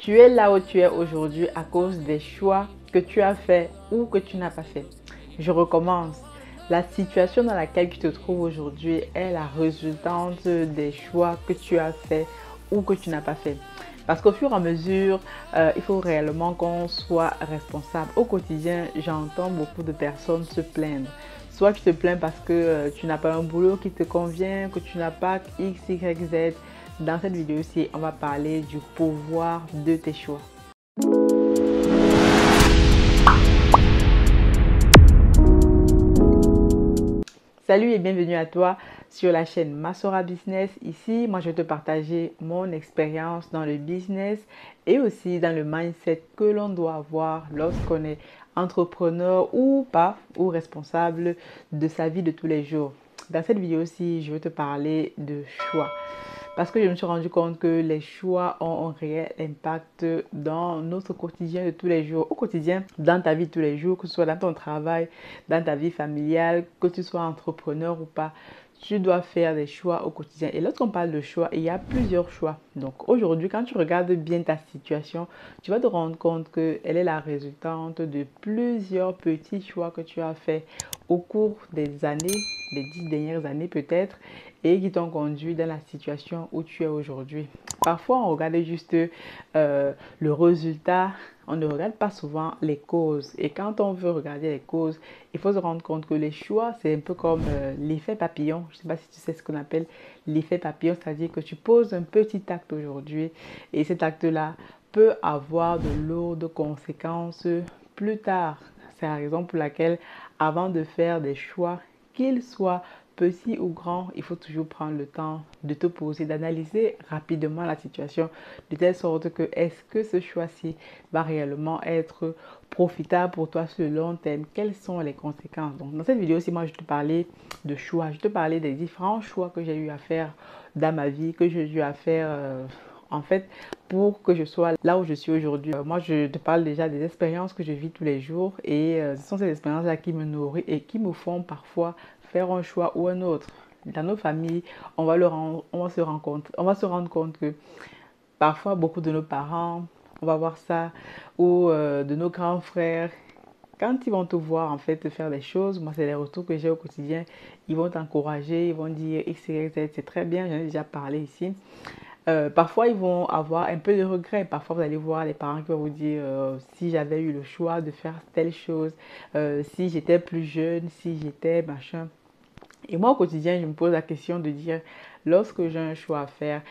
Tu es là où tu es aujourd'hui à cause des choix que tu as faits ou que tu n'as pas fait. Je recommence. La situation dans laquelle tu te trouves aujourd'hui est la résultante des choix que tu as faits ou que tu n'as pas fait. Parce qu'au fur et à mesure, il faut réellement qu'on soit responsable. Au quotidien, j'entends beaucoup de personnes se plaindre. Soit tu te plains parce que tu n'as pas un boulot qui te convient, que tu n'as pas X, Y, Z. Dans cette vidéo-ci, on va parler du pouvoir de tes choix. Salut et bienvenue à toi sur la chaîne Masora Business. Ici, moi, je vais te partager mon expérience dans le business et aussi dans le mindset que l'on doit avoir lorsqu'on est entrepreneur ou pas, ou responsable de sa vie de tous les jours. Dans cette vidéo-ci, je vais te parler de choix. Parce que je me suis rendu compte que les choix ont un réel impact dans notre quotidien de tous les jours. Au quotidien, dans ta vie de tous les jours, que ce soit dans ton travail, dans ta vie familiale, que tu sois entrepreneur ou pas, tu dois faire des choix au quotidien. Et lorsqu'on parle de choix, il y a plusieurs choix. Donc aujourd'hui, quand tu regardes bien ta situation, tu vas te rendre compte qu'elle est la résultante de plusieurs petits choix que tu as fait au cours des années, les 10 dernières années peut-être, et qui t'ont conduit dans la situation où tu es aujourd'hui. Parfois, on regarde juste le résultat, on ne regarde pas souvent les causes. Et quand on veut regarder les causes, il faut se rendre compte que les choix, c'est un peu comme l'effet papillon. Je ne sais pas si tu sais ce qu'on appelle l'effet papillon, c'est-à-dire que tu poses un petit acte aujourd'hui et cet acte-là peut avoir de lourdes conséquences plus tard. C'est la raison pour laquelle, avant de faire des choix, qu'ils soient petit ou grand, il faut toujours prendre le temps de te poser, d'analyser rapidement la situation de telle sorte que est-ce que ce choix-ci va réellement être profitable pour toi sur le long terme? Quelles sont les conséquences? Donc, dans cette vidéo-ci, moi, je te parlais de choix. Je te parlais des différents choix que j'ai eu à faire dans ma vie, que j'ai eu à faire en fait pour que je sois là où je suis aujourd'hui. Moi, je te parle déjà des expériences que je vis tous les jours et ce sont ces expériences-là qui me nourrissent et qui me font parfois faire un choix ou un autre. Dans nos familles, on va se rendre compte que parfois beaucoup de nos parents, on va voir ça, ou de nos grands frères, quand ils vont te voir en fait faire des choses, moi c'est les retours que j'ai au quotidien, ils vont t'encourager, ils vont dire X, Y, Z, c'est très bien, j'en ai déjà parlé ici. Parfois, ils vont avoir un peu de regret. Parfois, vous allez voir les parents qui vont vous dire si j'avais eu le choix de faire telle chose, si j'étais plus jeune, si j'étais machin. Et moi, au quotidien, je me pose la question de dire, lorsque j'ai un choix à faire,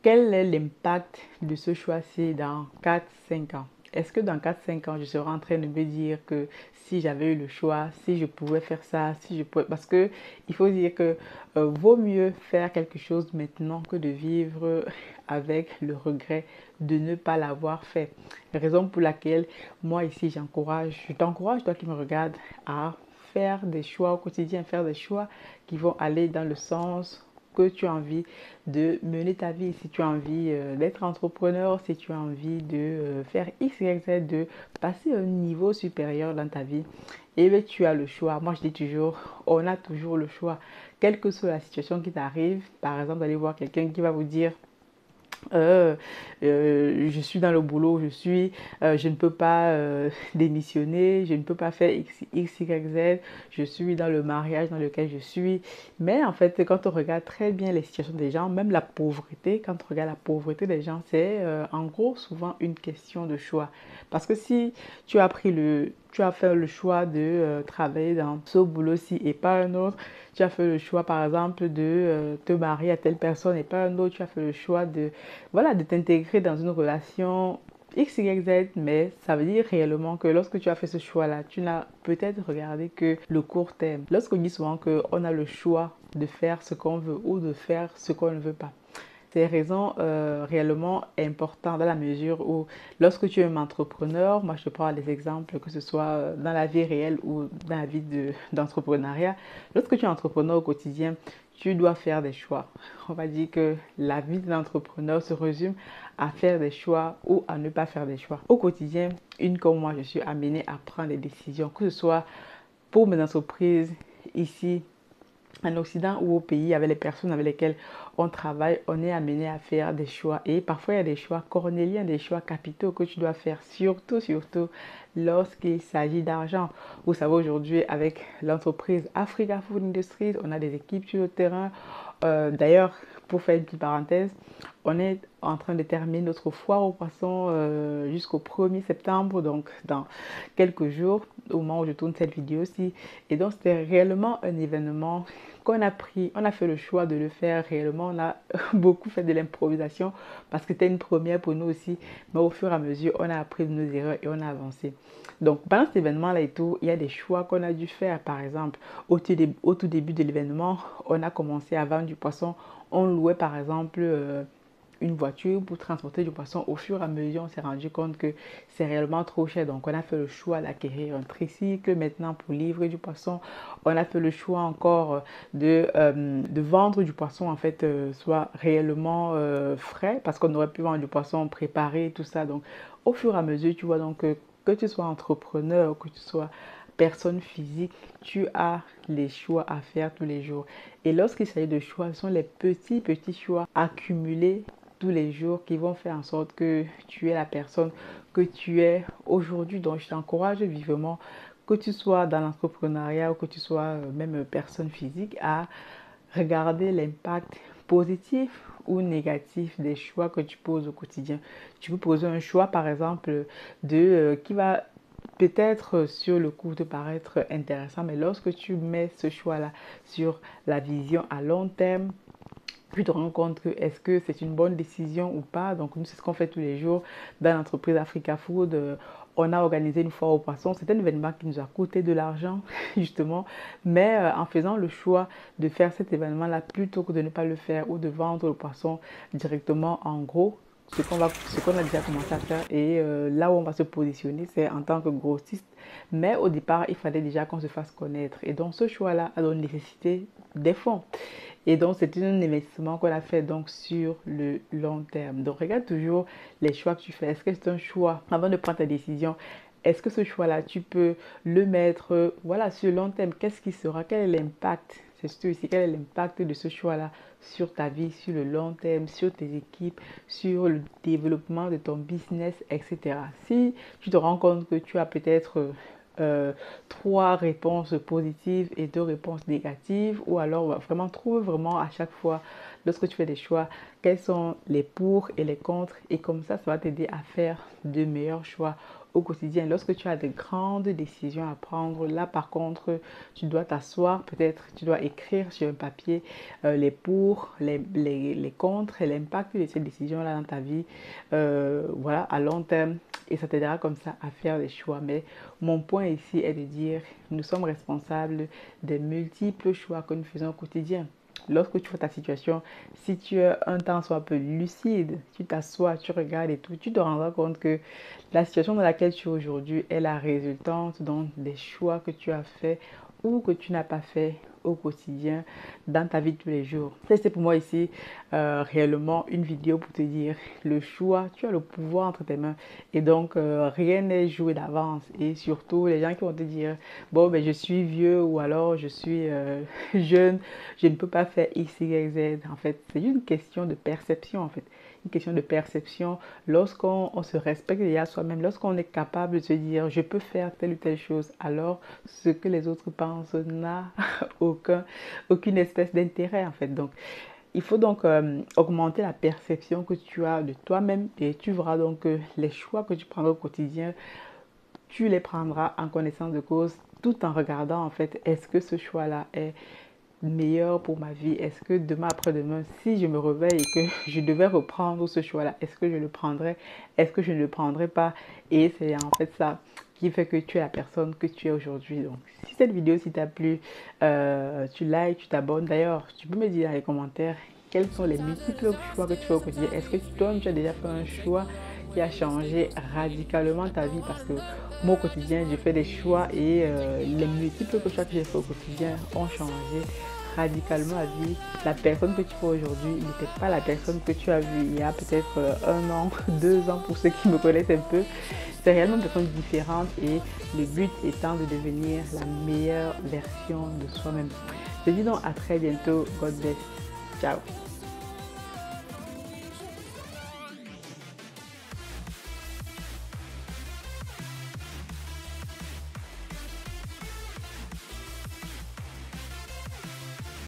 quel est l'impact de ce choix-ci dans 4 5 ans? Est-ce que dans 4 5 ans, je serai en train de me dire que si j'avais eu le choix, si je pouvais faire ça, si je pouvais... Parce que il faut dire que vaut mieux faire quelque chose maintenant que de vivre avec le regret de ne pas l'avoir fait. Raison pour laquelle, moi ici, je t'encourage, toi qui me regardes, à faire des choix au quotidien, faire des choix qui vont aller dans le sens que tu as envie de mener ta vie, si tu as envie d'être entrepreneur, si tu as envie de faire X, Y, Z, de passer à un niveau supérieur dans ta vie, et bien tu as le choix. Moi je dis toujours, on a toujours le choix. Quelle que soit la situation qui t'arrive, par exemple, d'aller voir quelqu'un qui va vous dire je suis dans le boulot, je ne peux pas démissionner, je ne peux pas faire X, Y, Z, je suis dans le mariage dans lequel je suis. Mais en fait, quand on regarde très bien les situations des gens, même la pauvreté, quand on regarde la pauvreté des gens, c'est en gros souvent une question de choix. Parce que si tu as fait le choix de travailler dans ce boulot-ci et pas un autre, tu as fait le choix par exemple de te marier à telle personne et pas un autre, tu as fait le choix de voilà, de t'intégrer dans une relation X, Y, Z, mais ça veut dire réellement que lorsque tu as fait ce choix-là, tu n'as peut-être regardé que le court terme. Lorsqu'on dit souvent qu'on a le choix de faire ce qu'on veut ou de faire ce qu'on ne veut pas. C'est une raison réellement importante dans la mesure où lorsque tu es un entrepreneur, moi je te prends des exemples, que ce soit dans la vie réelle ou dans la vie d'entrepreneuriat. Lorsque tu es entrepreneur au quotidien, tu dois faire des choix. On va dire que la vie de l'entrepreneur se résume à faire des choix ou à ne pas faire des choix. Au quotidien, une comme moi, je suis amenée à prendre des décisions, que ce soit pour mes entreprises ici en Occident ou au pays, avec les personnes avec lesquelles on travaille, on est amené à faire des choix. Et parfois, il y a des choix cornéliens, des choix capitaux que tu dois faire, surtout lorsqu'il s'agit d'argent. Vous savez, aujourd'hui, avec l'entreprise Africa Food Industries, on a des équipes sur le terrain. D'ailleurs, pour faire une petite parenthèse, on est en train de terminer notre foire aux poissons jusqu'au 1er septembre, donc dans quelques jours, au moment où je tourne cette vidéo-ci. Et donc, c'était réellement un événement qu'on a pris, on a fait le choix de le faire réellement. On a beaucoup fait de l'improvisation parce que c'était une première pour nous aussi. Mais au fur et à mesure, on a appris de nos erreurs et on a avancé. Donc, pendant cet événement-là et tout, il y a des choix qu'on a dû faire. Par exemple, au tout début de l'événement, on a commencé à vendre du poisson. On louait par exemple une voiture pour transporter du poisson. Au fur et à mesure, on s'est rendu compte que c'est réellement trop cher. Donc, on a fait le choix d'acquérir un tricycle maintenant pour livrer du poisson. On a fait le choix encore de vendre du poisson, en fait, soit réellement frais, parce qu'on aurait pu vendre du poisson préparé, tout ça. Donc, au fur et à mesure, tu vois, donc, que tu sois entrepreneur, que tu sois personne physique, tu as les choix à faire tous les jours. Et lorsqu'il s'agit de choix, ce sont les petits choix accumulés tous les jours qui vont faire en sorte que tu es la personne que tu es aujourd'hui. Donc, je t'encourage vivement, que tu sois dans l'entrepreneuriat ou que tu sois même personne physique, à regarder l'impact positif ou négatif des choix que tu poses au quotidien. Tu peux poser un choix, par exemple, qui va peut-être sur le coup te paraître intéressant, mais lorsque tu mets ce choix-là sur la vision à long terme, tu te rends compte que est-ce que c'est une bonne décision ou pas. Donc nous, c'est ce qu'on fait tous les jours dans l'entreprise Africa Food. On a organisé une foire aux poissons. C'est un événement qui nous a coûté de l'argent, justement. Mais en faisant le choix de faire cet événement-là plutôt que de ne pas le faire ou de vendre le poisson directement en gros, ce qu'on a déjà commencé à faire et là où on va se positionner, c'est en tant que grossiste. Mais au départ, il fallait déjà qu'on se fasse connaître. Et donc, ce choix-là a donc nécessité des fonds. Et donc, c'est un investissement qu'on a fait donc sur le long terme. Donc, regarde toujours les choix que tu fais. Est-ce que c'est un choix avant de prendre ta décision? Est-ce que ce choix-là, tu peux le mettre voilà, sur le long terme? Qu'est-ce qui sera? Quel est l'impact? C'est surtout ici, quel est l'impact de ce choix-là sur ta vie, sur le long terme, sur tes équipes, sur le développement de ton business, etc. Si tu te rends compte que tu as peut-être 3 réponses positives et 2 réponses négatives, ou alors vraiment trouve vraiment à chaque fois lorsque tu fais des choix quels sont les pour et les contre, et comme ça va t'aider à faire de meilleurs choix au quotidien. Lorsque tu as de grandes décisions à prendre, là par contre tu dois t'asseoir, peut-être tu dois écrire sur un papier les pour, les contre et l'impact de ces décisions là dans ta vie, voilà, à long terme, et ça t'aidera comme ça à faire des choix. Mais mon point ici est de dire, nous sommes responsables des multiples choix que nous faisons au quotidien. Lorsque tu vois ta situation, si tu as un temps soit un peu lucide, tu t'assois, tu regardes et tout, tu te rendras compte que la situation dans laquelle tu es aujourd'hui est la résultante donc des choix que tu as fait ou que tu n'as pas fait au quotidien dans ta vie de tous les jours. C'est pour moi ici réellement une vidéo pour te dire le choix, tu as le pouvoir entre tes mains, et donc rien n'est joué d'avance. Et surtout les gens qui vont te dire bon ben je suis vieux ou alors je suis jeune, je ne peux pas faire X, Y, Z. En fait, c'est une question de perception en fait. Une question de perception. Lorsqu'on se respecte déjà soi-même, lorsqu'on est capable de se dire je peux faire telle ou telle chose, alors ce que les autres pensent n'a aucune espèce d'intérêt en fait. Donc il faut donc augmenter la perception que tu as de toi-même, et tu verras donc que les choix que tu prendras au quotidien, tu les prendras en connaissance de cause, tout en regardant en fait est-ce que ce choix-là est meilleur pour ma vie. Est-ce que demain après-demain, si je me réveille et que je devais reprendre ce choix-là, est-ce que je le prendrais? Est-ce que je ne le prendrais pas? Et c'est en fait ça qui fait que tu es la personne que tu es aujourd'hui. Donc, si cette vidéo t'a plu, tu likes, tu t'abonnes. D'ailleurs, tu peux me dire dans les commentaires quels sont les multiples choix que tu fais au quotidien. Est-ce que toi, tu as déjà fait un choix qui a changé radicalement ta vie? Parce que moi, au quotidien, je fais des choix et les multiples choix que j'ai fait au quotidien ont changé radicalement la vie. La personne que tu vois aujourd'hui n'était pas la personne que tu as vue il y a peut-être 1 an, 2 ans pour ceux qui me connaissent un peu. C'est réellement une personne différente, et le but étant de devenir la meilleure version de soi-même. Je te dis donc à très bientôt. God bless. Ciao.